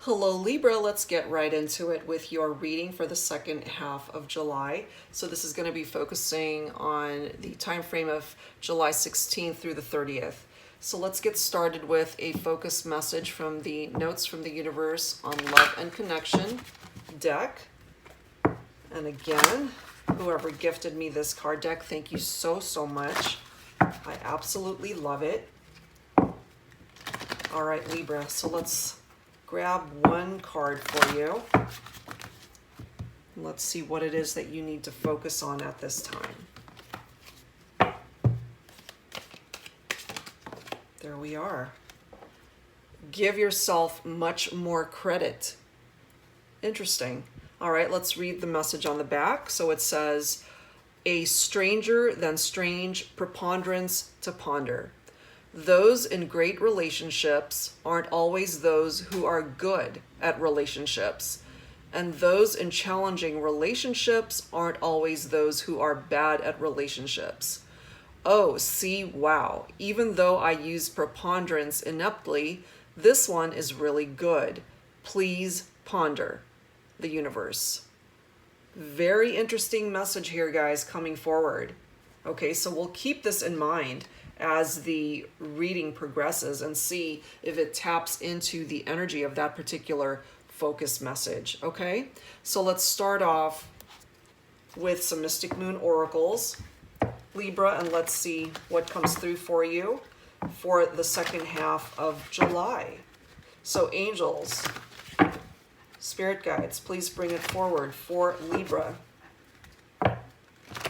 Hello Libra, let's get right into it with your reading for the second half of July. So this is going to be focusing on the time frame of July 16th through the 30th. So let's get started with a focus message from the Notes from the Universe on Love and Connection deck. And again, whoever gifted me this card deck, thank you so much. I absolutely love it. All right, Libra, so let's grab one card for you. Let's see what it is that you need to focus on at this time. There we are. Give yourself much more credit. Interesting. All right, let's read the message on the back. So it says, a stranger than strange preponderance to ponder. Those in great relationships aren't always those who are good at relationships. And those in challenging relationships aren't always those who are bad at relationships. Oh, see, wow. Even though I use preponderance ineptly, this one is really good. Please ponder. The universe. Very interesting message here, guys, coming forward. Okay, so we'll keep this in mind as the reading progresses and see if it taps into the energy of that particular focus message. Okay, so let's start off with some Mystic Moon oracles, Libra, and let's see what comes through for you for the second half of July. So angels, spirit guides, please bring it forward for Libra.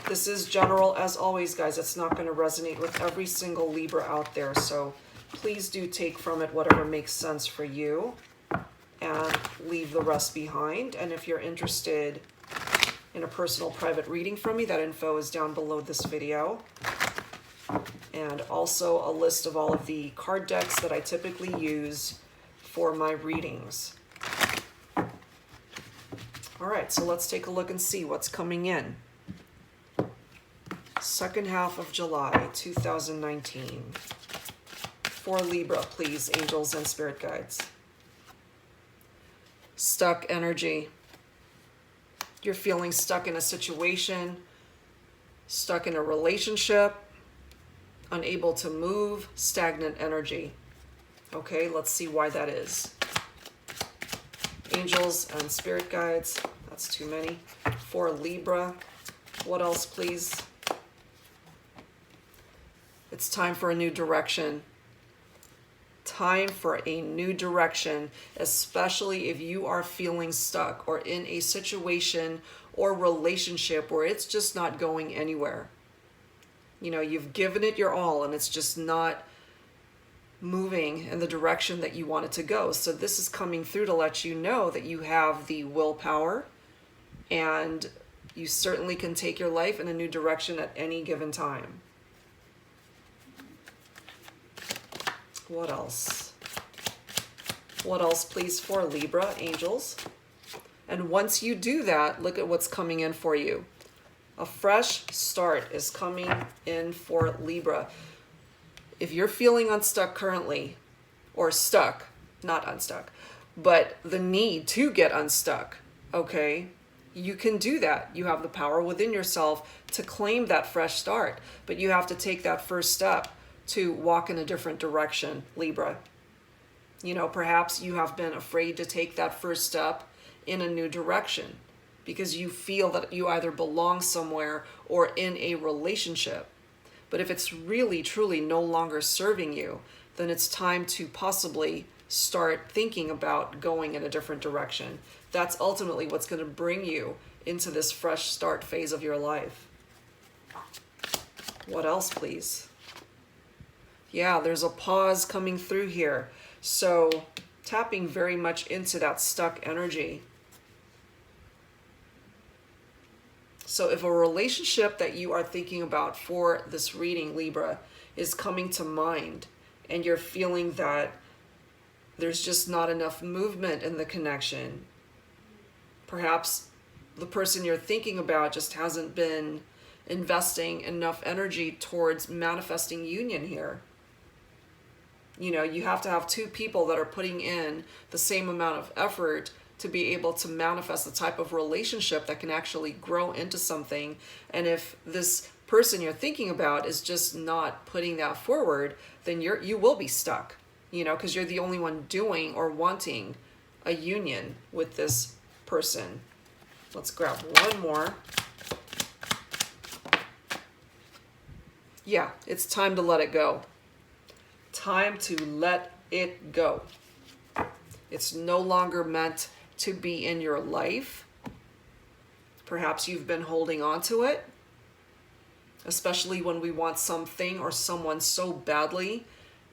This is general as always, guys. It's not going to resonate with every single Libra out there. So please do take from it whatever makes sense for you and leave the rest behind. And if you're interested in a personal private reading from me, that info is down below this video. And also a list of all of the card decks that I typically use for my readings. All right, so let's take a look and see what's coming in. Second half of July 2019. For Libra, please, angels and spirit guides. Stuck energy. You're feeling stuck in a situation, stuck in a relationship, unable to move, stagnant energy. Okay, let's see why that is. Angels and spirit guides, that's too many. For Libra, what else, please? It's time for a new direction. Time for a new direction, especially if you are feeling stuck or in a situation or relationship where it's just not going anywhere. You know, you've given it your all and it's just not moving in the direction that you want it to go. So this is coming through to let you know that you have the willpower and you certainly can take your life in a new direction at any given time. What else? What else, please, for Libra, angels? And once you do that, look at what's coming in for you. A fresh start is coming in for Libra. If you're feeling unstuck currently, or stuck, not unstuck, but the need to get unstuck, okay, you can do that. You have the power within yourself to claim that fresh start, but you have to take that first step to walk in a different direction, Libra. You know, perhaps you have been afraid to take that first step in a new direction because you feel that you either belong somewhere or in a relationship. But if it's really, truly no longer serving you, then it's time to possibly start thinking about going in a different direction. That's ultimately what's going to bring you into this fresh start phase of your life. What else, please? Yeah, there's a pause coming through here. So tapping very much into that stuck energy. So if a relationship that you are thinking about for this reading, Libra, is coming to mind and you're feeling that there's just not enough movement in the connection, perhaps the person you're thinking about just hasn't been investing enough energy towards manifesting union here. You know, you have to have two people that are putting in the same amount of effort to be able to manifest the type of relationship that can actually grow into something. And if this person you're thinking about is just not putting that forward, then you will be stuck, you know, because you're the only one doing or wanting a union with this person. Let's grab one more. Yeah, it's time to let it go. Time to let it go. It's no longer meant to be in your life. Perhaps you've been holding on to it, especially when we want something or someone so badly.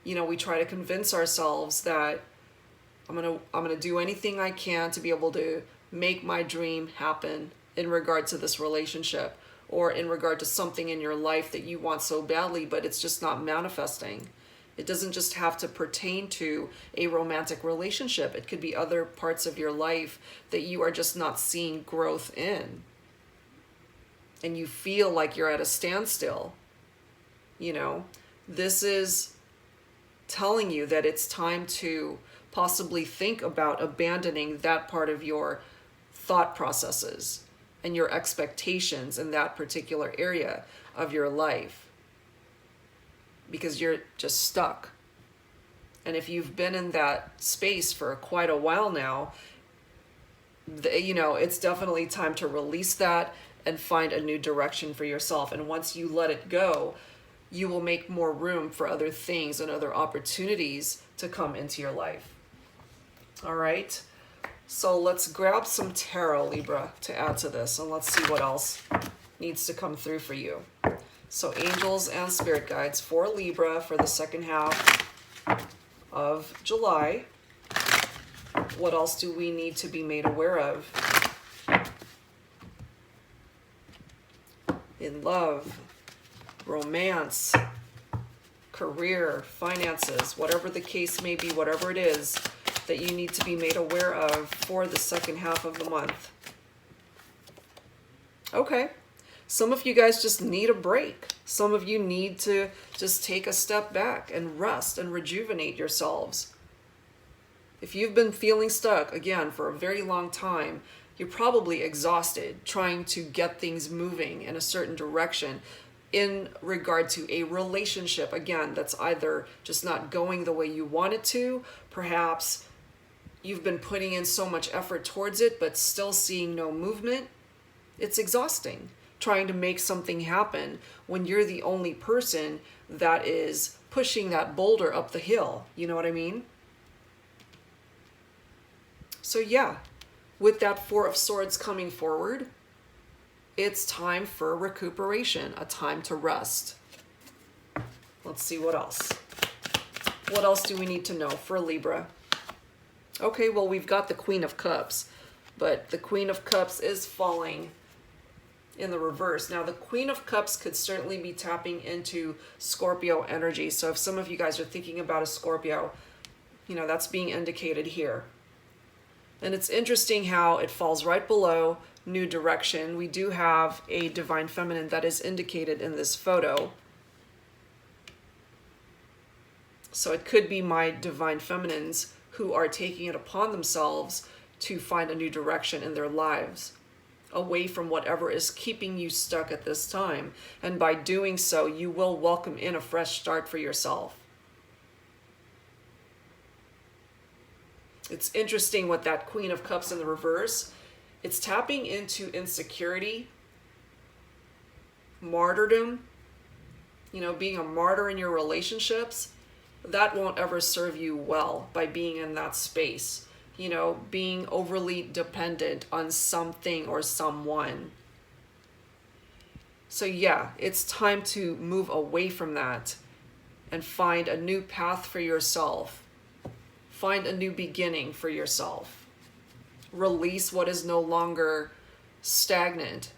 You know, we try to convince ourselves that I'm gonna do anything I can to be able to make my dream happen in regard to this relationship, or in regard to something in your life that you want so badly, but it's just not manifesting. It doesn't just have to pertain to a romantic relationship. It could be other parts of your life that you are just not seeing growth in. And you feel like you're at a standstill. You know, this is telling you that it's time to possibly think about abandoning that part of your thought processes and your expectations in that particular area of your life, because you're just stuck. And if you've been in that space for quite a while now, you know, it's definitely time to release that and find a new direction for yourself. And once you let it go, you will make more room for other things and other opportunities to come into your life. All right. So let's grab some tarot, Libra, to add to this, and let's see what else needs to come through for you. So angels and spirit guides for Libra for the second half of July. What else do we need to be made aware of? In love, romance, career, finances, whatever the case may be, whatever it is that you need to be made aware of for the second half of the month. Okay. Some of you guys just need a break. Some of you need to just take a step back and rest and rejuvenate yourselves. If you've been feeling stuck, again, for a very long time, you're probably exhausted trying to get things moving in a certain direction in regard to a relationship, again, that's either just not going the way you want it to. Perhaps you've been putting in so much effort towards it, but still seeing no movement. It's exhausting trying to make something happen when you're the only person that is pushing that boulder up the hill. You know what I mean? So yeah, with that Four of Swords coming forward, it's time for recuperation, a time to rest. Let's see what else. What else do we need to know for Libra? Okay, well, we've got the Queen of Cups, but the Queen of Cups is falling in the reverse. Now, the Queen of Cups could certainly be tapping into Scorpio energy. So if some of you guys are thinking about a Scorpio, you know, that's being indicated here. And it's interesting how it falls right below New Direction. We do have a Divine Feminine that is indicated in this photo. So it could be my Divine Feminines who are taking it upon themselves to find a new direction in their lives, away from whatever is keeping you stuck at this time. And by doing so, you will welcome in a fresh start for yourself. It's interesting with that Queen of Cups in the reverse. It's tapping into insecurity, martyrdom, you know, being a martyr in your relationships. That won't ever serve you well by being in that space. You know, being overly dependent on something or someone. So yeah, it's time to move away from that and find a new path for yourself. Find a new beginning for yourself. Release what is no longer stagnant.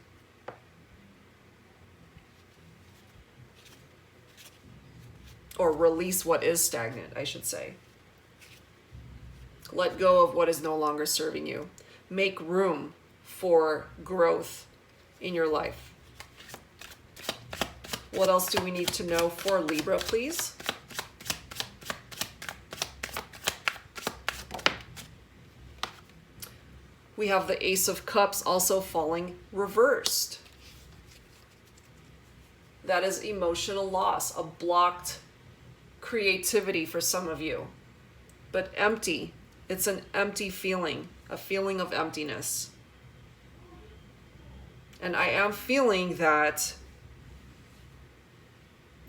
Or release what is stagnant, I should say. Let go of what is no longer serving you. Make room for growth in your life. What else do we need to know for Libra, please? We have the Ace of Cups also falling reversed. That is emotional loss, a blocked creativity for some of you. But empty. It's an empty feeling, a feeling of emptiness. And I am feeling that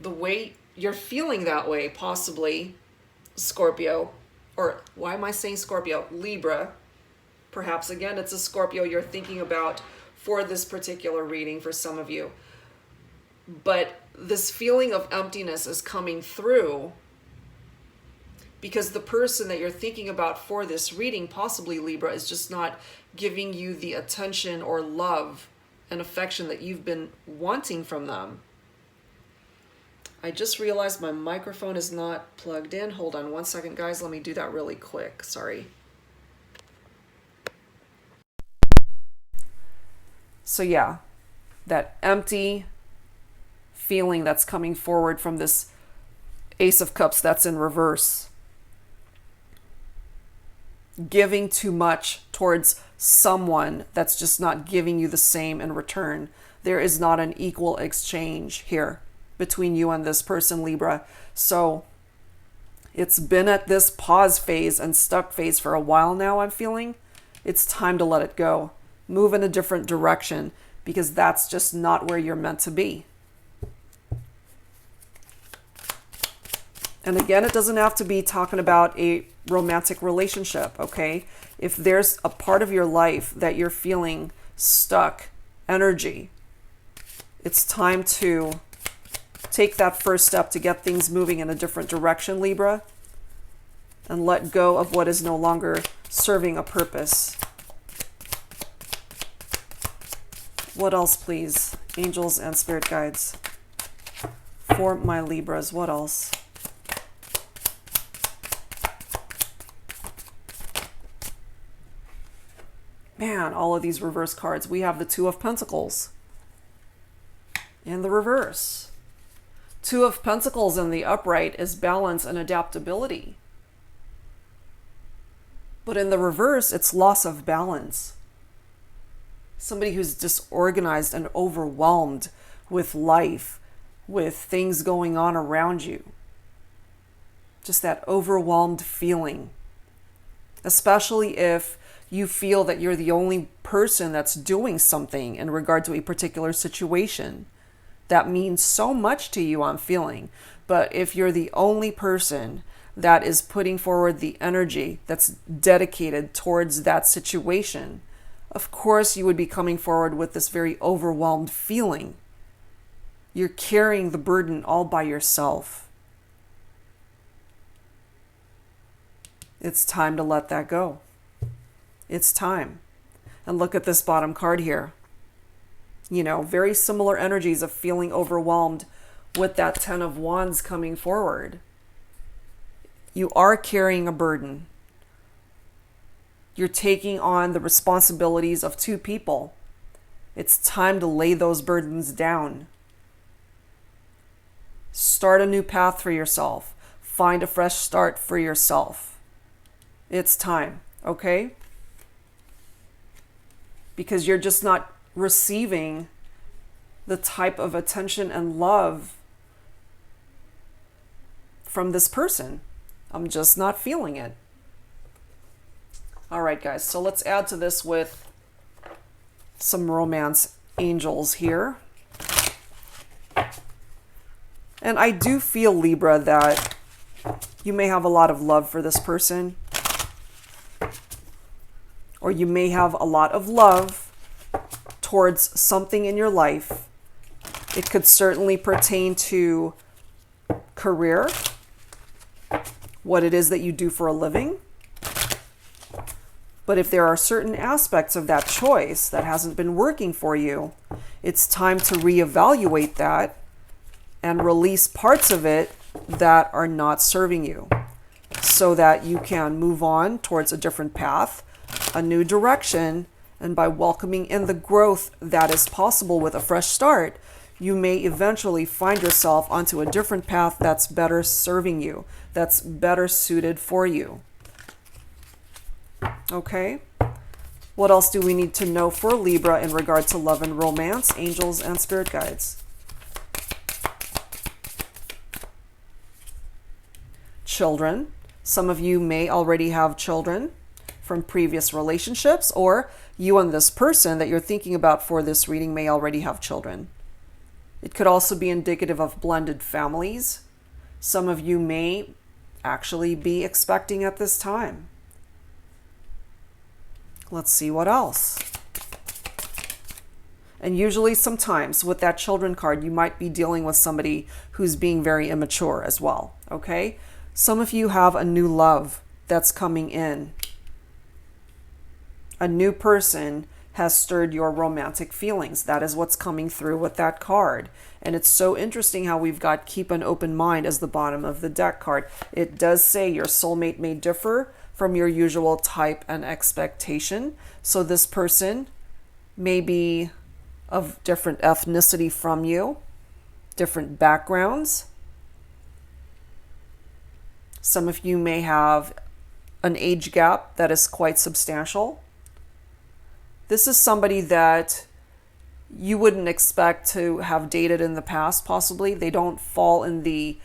the way you're feeling that way, possibly, Scorpio, or why am I saying Scorpio? Libra. Perhaps, again, it's a Scorpio you're thinking about for this particular reading for some of you. But this feeling of emptiness is coming through because the person that you're thinking about for this reading, possibly Libra, is just not giving you the attention or love and affection that you've been wanting from them. I just realized my microphone is not plugged in. Hold on one second, guys. Let me do that really quick. Sorry. So yeah, that empty feeling that's coming forward from this Ace of Cups that's in reverse. Giving too much towards someone that's just not giving you the same in return. There is not an equal exchange here between you and this person, Libra. So it's been at this pause phase and stuck phase for a while now, I'm feeling. It's time to let it go. Move in a different direction because that's just not where you're meant to be. And again, it doesn't have to be talking about a romantic relationship, okay? If there's a part of your life that you're feeling stuck energy, it's time to take that first step to get things moving in a different direction, Libra, and let go of what is no longer serving a purpose. What else, please? Angels and spirit guides. For my Libras, what else? Man, all of these reverse cards. We have the Two of Pentacles in the reverse. Two of Pentacles in the upright is balance and adaptability. But in the reverse, it's loss of balance. Somebody who's disorganized and overwhelmed with life, with things going on around you. Just that overwhelmed feeling. Especially if you feel that you're the only person that's doing something in regard to a particular situation. That means so much to you, I'm feeling. But if you're the only person that is putting forward the energy that's dedicated towards that situation, of course you would be coming forward with this very overwhelmed feeling. You're carrying the burden all by yourself. It's time to let that go. It's time. And look at this bottom card here. You know, very similar energies of feeling overwhelmed with that Ten of Wands coming forward. You are carrying a burden. You're taking on the responsibilities of two people. It's time to lay those burdens down. Start a new path for yourself. Find a fresh start for yourself. It's time, okay? Because you're just not receiving the type of attention and love from this person. I'm just not feeling it. All right, guys, so let's add to this with some romance angels here. And I do feel, Libra, that you may have a lot of love for this person. Or you may have a lot of love towards something in your life. It could certainly pertain to career, what it is that you do for a living. But if there are certain aspects of that choice that hasn't been working for you, it's time to reevaluate that and release parts of it that are not serving you so that you can move on towards a different path, a new direction, and by welcoming in the growth that is possible with a fresh start, you may eventually find yourself onto a different path that's better serving you, that's better suited for you. Okay? What else do we need to know for Libra in regard to love and romance, angels and spirit guides? Children. Some of you may already have children from previous relationships, or you and this person that you're thinking about for this reading may already have children. It could also be indicative of blended families. Some of you may actually be expecting at this time. Let's see what else. And usually sometimes with that children card, you might be dealing with somebody who's being very immature as well, okay? Some of you have a new love that's coming in. A new person has stirred your romantic feelings. That is what's coming through with that card. And it's so interesting how we've got keep an open mind as the bottom of the deck card. It does say your soulmate may differ from your usual type and expectation. So this person may be of different ethnicity from you, different backgrounds. Some of you may have an age gap that is quite substantial. This is somebody that you wouldn't expect to have dated in the past, possibly. They don't fall in the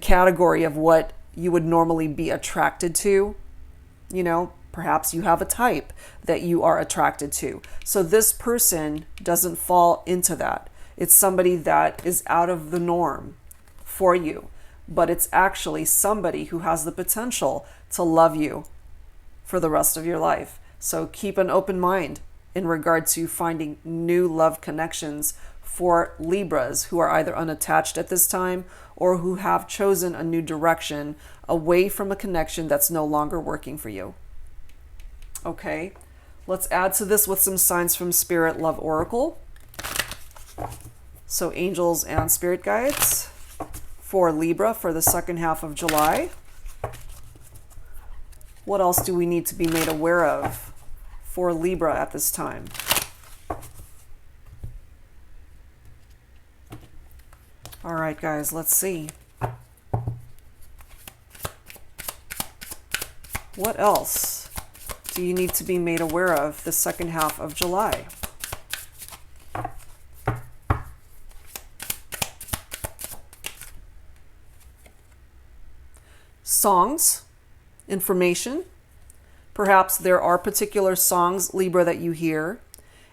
category of what you would normally be attracted to. You know, perhaps you have a type that you are attracted to. So this person doesn't fall into that. It's somebody that is out of the norm for you, but it's actually somebody who has the potential to love you for the rest of your life. So keep an open mind in regard to finding new love connections for Libras who are either unattached at this time or who have chosen a new direction away from a connection that's no longer working for you. Okay, let's add to this with some signs from Spirit Love Oracle. So angels and spirit guides for Libra for the second half of July. What else do we need to be made aware of for Libra at this time? All right, guys, let's see. What else do you need to be made aware of the second half of July? Songs, information. Perhaps there are particular songs, Libra, that you hear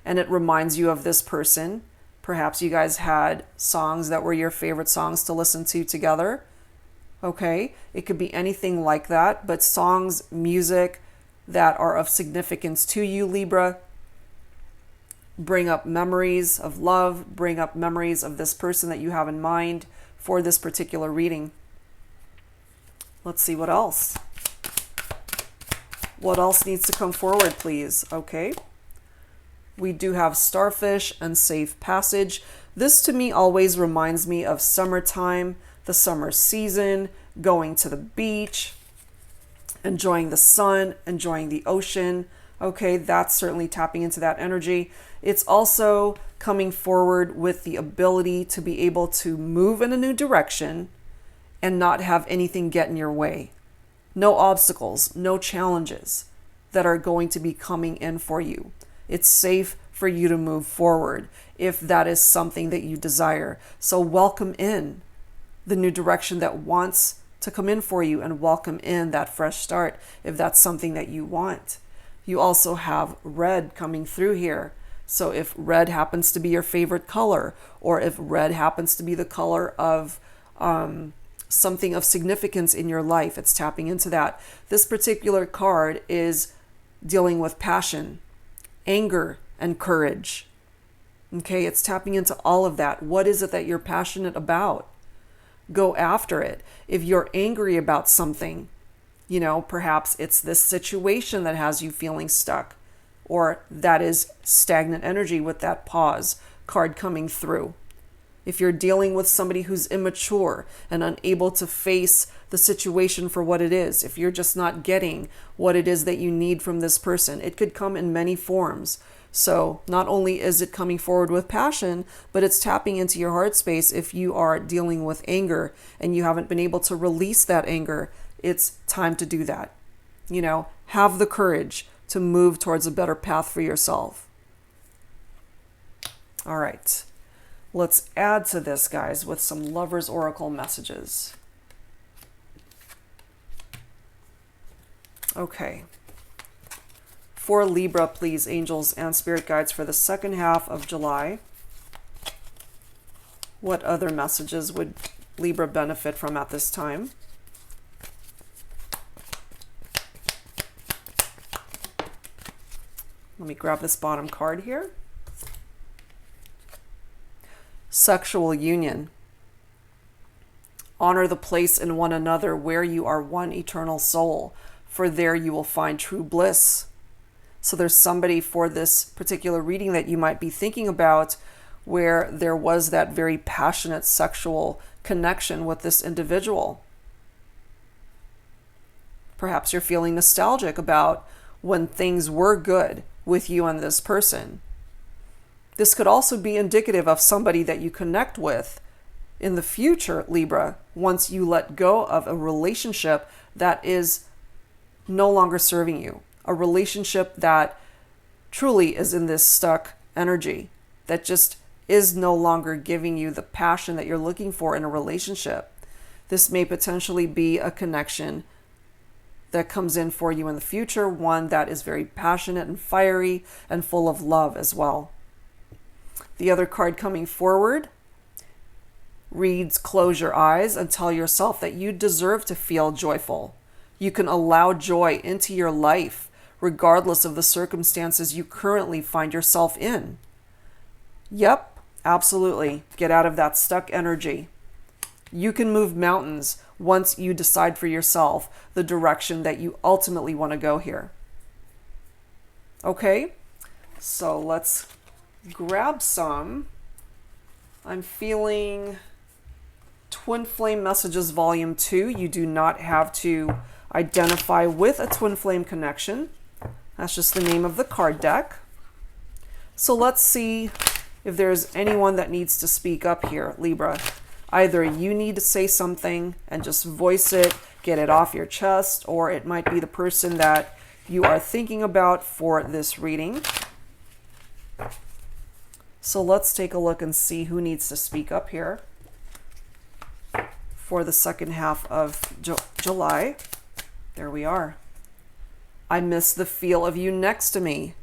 and it reminds you of this person. Perhaps you guys had songs that were your favorite songs to listen to together. Okay, it could be anything like that, but songs, music that are of significance to you, Libra, bring up memories of love, bring up memories of this person that you have in mind for this particular reading. Let's see what else. What else needs to come forward, please? Okay. We do have starfish and safe passage. This to me always reminds me of summertime, the summer season, going to the beach, enjoying the sun, enjoying the ocean. Okay, that's certainly tapping into that energy. It's also coming forward with the ability to be able to move in a new direction and not have anything get in your way. No obstacles, no challenges that are going to be coming in for you. It's safe for you to move forward if that is something that you desire. So welcome in the new direction that wants to come in for you, and welcome in that fresh start if that's something that you want. You also have red coming through here. So if red happens to be your favorite color, or if red happens to be the color of something of significance in your life, it's tapping into that. This particular card is dealing with passion, anger, and courage. Okay, it's tapping into all of that. What is it that you're passionate about? Go after it. If you're angry about something, you know, perhaps it's this situation that has you feeling stuck, or that is stagnant energy with that pause card coming through. If you're dealing with somebody who's immature and unable to face the situation for what it is, if you're just not getting what it is that you need from this person, it could come in many forms. So not only is it coming forward with passion, but it's tapping into your heart space. If you are dealing with anger and you haven't been able to release that anger, it's time to do that. You know, have the courage to move towards a better path for yourself. All right, let's add to this, guys, with some Lovers Oracle messages. Okay. For Libra, please, angels and spirit guides, for the second half of July. What other messages would Libra benefit from at this time? Let me grab this bottom card here. Sexual union. Honor the place in one another where you are one eternal soul, for there you will find true bliss. So there's somebody for this particular reading that you might be thinking about where there was that very passionate sexual connection with this individual. Perhaps you're feeling nostalgic about when things were good with you and this person. This could also be indicative of somebody that you connect with in the future, Libra, once you let go of a relationship that is no longer serving you, a relationship that truly is in this stuck energy, that just is no longer giving you the passion that you're looking for in a relationship. This may potentially be a connection that comes in for you in the future, one that is very passionate and fiery and full of love as well. The other card coming forward reads, close your eyes and tell yourself that you deserve to feel joyful. You can allow joy into your life regardless of the circumstances you currently find yourself in. Yep, absolutely. Get out of that stuck energy. You can move mountains once you decide for yourself the direction that you ultimately want to go here. Okay, so let's grab some. I'm feeling Twin Flame Messages Volume 2. You do not have to identify with a Twin Flame connection. That's just the name of the card deck. So let's see if there's anyone that needs to speak up here, Libra. Either you need to say something and just voice it, get it off your chest, or it might be the person that you are thinking about for this reading. So let's take a look and see who needs to speak up here for the second half of July. There we are. I miss the feel of you next to me.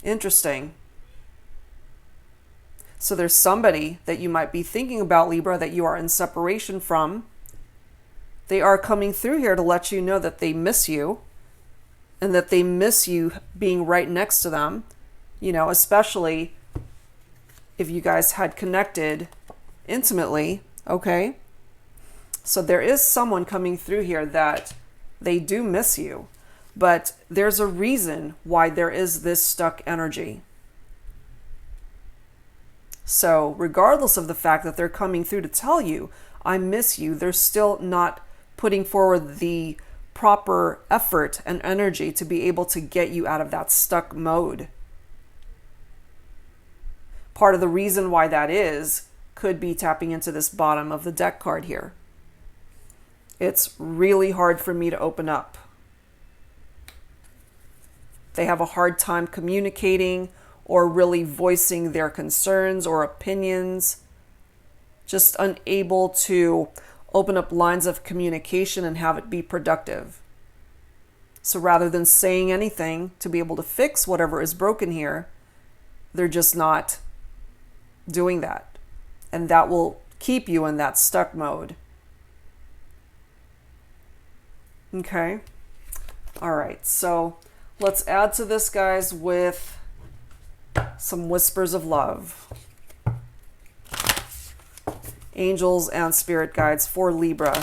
Interesting. So there's somebody that you might be thinking about, Libra, that you are in separation from. They are coming through here to let you know that they miss you and that they miss you being right next to them, you know, especially if you guys had connected intimately, okay? So there is someone coming through here that they do miss you, but there's a reason why there is this stuck energy. So regardless of the fact that they're coming through to tell you, I miss you, they're still not putting forward the proper effort and energy to be able to get you out of that stuck mode. Part of the reason why that is could be tapping into this bottom of the deck card here. It's really hard for me to open up. They have a hard time communicating or really voicing their concerns or opinions, just unable to open up lines of communication and have it be productive. So rather than saying anything to be able to fix whatever is broken here, they're just not doing that. And that will keep you in that stuck mode. Okay. All right. So let's add to this, guys, with some whispers of love. Angels and spirit guides for Libra.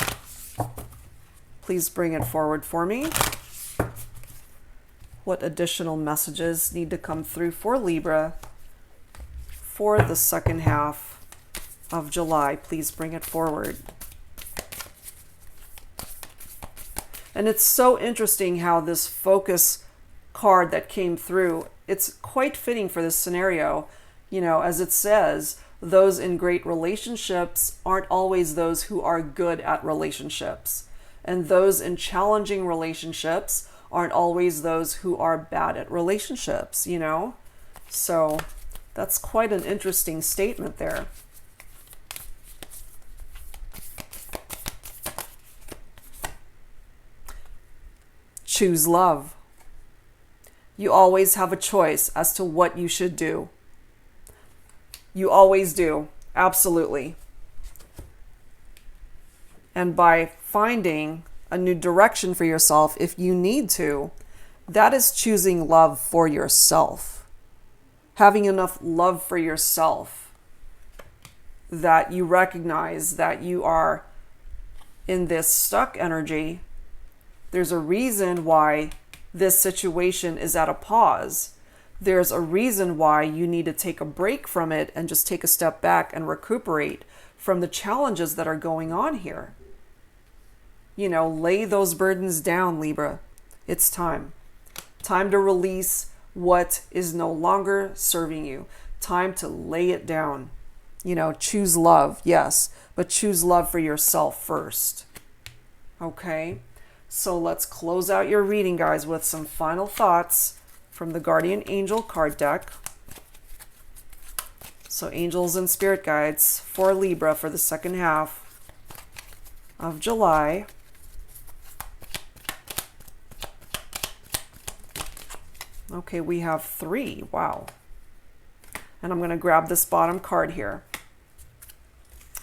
Please bring it forward for me. What additional messages need to come through for Libra for the second half of July? Please bring it forward. And it's so interesting how this focus card that came through, it's quite fitting for this scenario. You know, as it says, those in great relationships aren't always those who are good at relationships. And those in challenging relationships aren't always those who are bad at relationships, you know? So that's quite an interesting statement there. Choose love. You always have a choice as to what you should do. You always do. Absolutely. And by finding a new direction for yourself, if you need to, that is choosing love for yourself. Having enough love for yourself that you recognize that you are in this stuck energy. There's a reason why this situation is at a pause. There's a reason why you need to take a break from it and just take a step back and recuperate from the challenges that are going on here. You know, lay those burdens down, Libra. It's time. Time to release what is no longer serving you. Time to lay it down. You know, choose love, yes, but choose love for yourself first. Okay? So let's close out your reading, guys, with some final thoughts from the Guardian Angel card deck. So angels and spirit guides for Libra for the second half of July. Okay, we have 3. Wow. And I'm going to grab this bottom card here.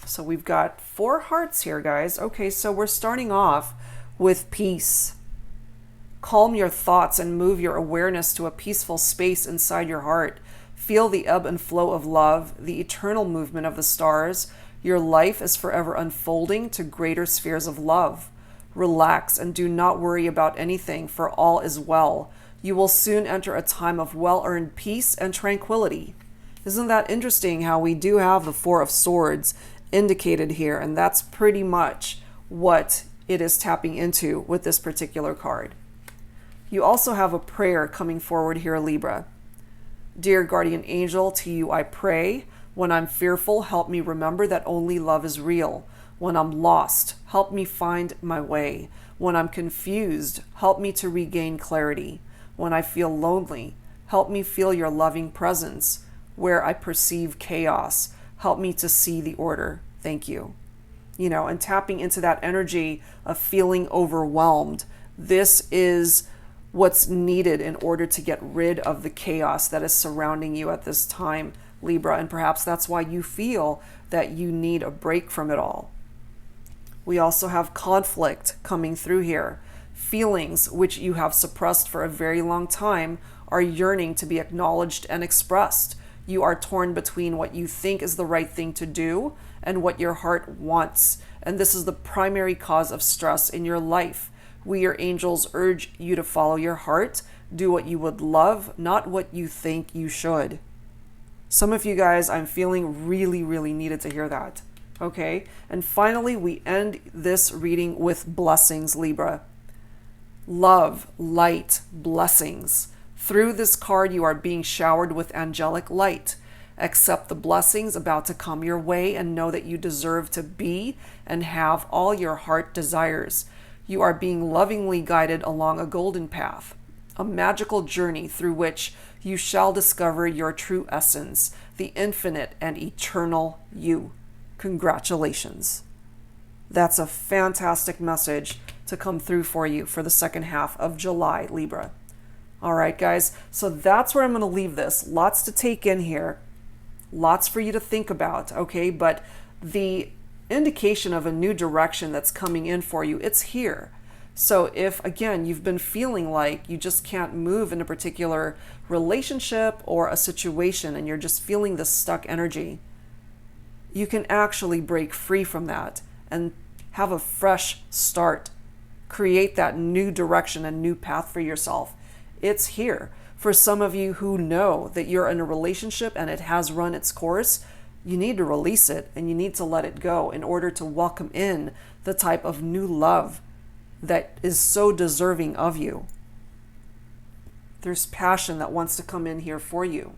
So we've got 4 hearts here, guys. Okay, so we're starting off with peace. Calm your thoughts and move your awareness to a peaceful space inside your heart. Feel the ebb and flow of love, the eternal movement of the stars. Your life is forever unfolding to greater spheres of love. Relax and do not worry about anything, for all is well. You will soon enter a time of well-earned peace and tranquility. Isn't that interesting how we do have the 4 of Swords indicated here, and that's pretty much what it is tapping into with this particular card. You also have a prayer coming forward here, Libra. Dear guardian angel, to you I pray. When I'm fearful, help me remember that only love is real. When I'm lost, help me find my way. When I'm confused, help me to regain clarity. When I feel lonely, help me feel your loving presence. Where I perceive chaos, help me to see the order. Thank you. You know, and tapping into that energy of feeling overwhelmed. This is what's needed in order to get rid of the chaos that is surrounding you at this time, Libra. And perhaps that's why you feel that you need a break from it all. We also have conflict coming through here. Feelings which you have suppressed for a very long time are yearning to be acknowledged and expressed. You are torn between what you think is the right thing to do and what your heart wants. And this is the primary cause of stress in your life. We, your angels, urge you to follow your heart. Do what you would love, not what you think you should. Some of you guys, I'm feeling really needed to hear that. Okay? And finally, we end this reading with blessings, Libra. Love, light, blessings. Through this card, you are being showered with angelic light. Accept the blessings about to come your way and know that you deserve to be and have all your heart desires. You are being lovingly guided along a golden path, a magical journey through which you shall discover your true essence, the infinite and eternal you. Congratulations. That's a fantastic message to come through for you for the second half of July, Libra. All right, guys, so that's where I'm going to leave this. Lots to take in here. Lots for you to think about, okay? But the indication of a new direction that's coming in for you, it's here. So if, again, you've been feeling like you just can't move in a particular relationship or a situation and you're just feeling this stuck energy, you can actually break free from that and have a fresh start. Create that new direction and new path for yourself. It's here. For some of you who know that you're in a relationship and it has run its course, you need to release it and you need to let it go in order to welcome in the type of new love that is so deserving of you. There's passion that wants to come in here for you.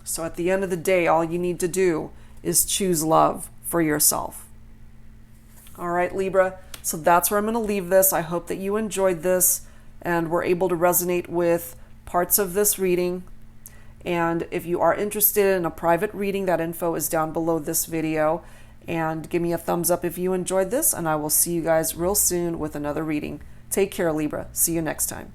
So at the end of the day, all you need to do is choose love for yourself. All right, Libra, So that's where I'm going to leave this. I hope that you enjoyed this and were able to resonate with parts of this reading. And if you are interested in a private reading, that info is down below this video. And give me a thumbs up if you enjoyed this, and I will see you guys real soon with another reading. Take care, Libra. See you next time.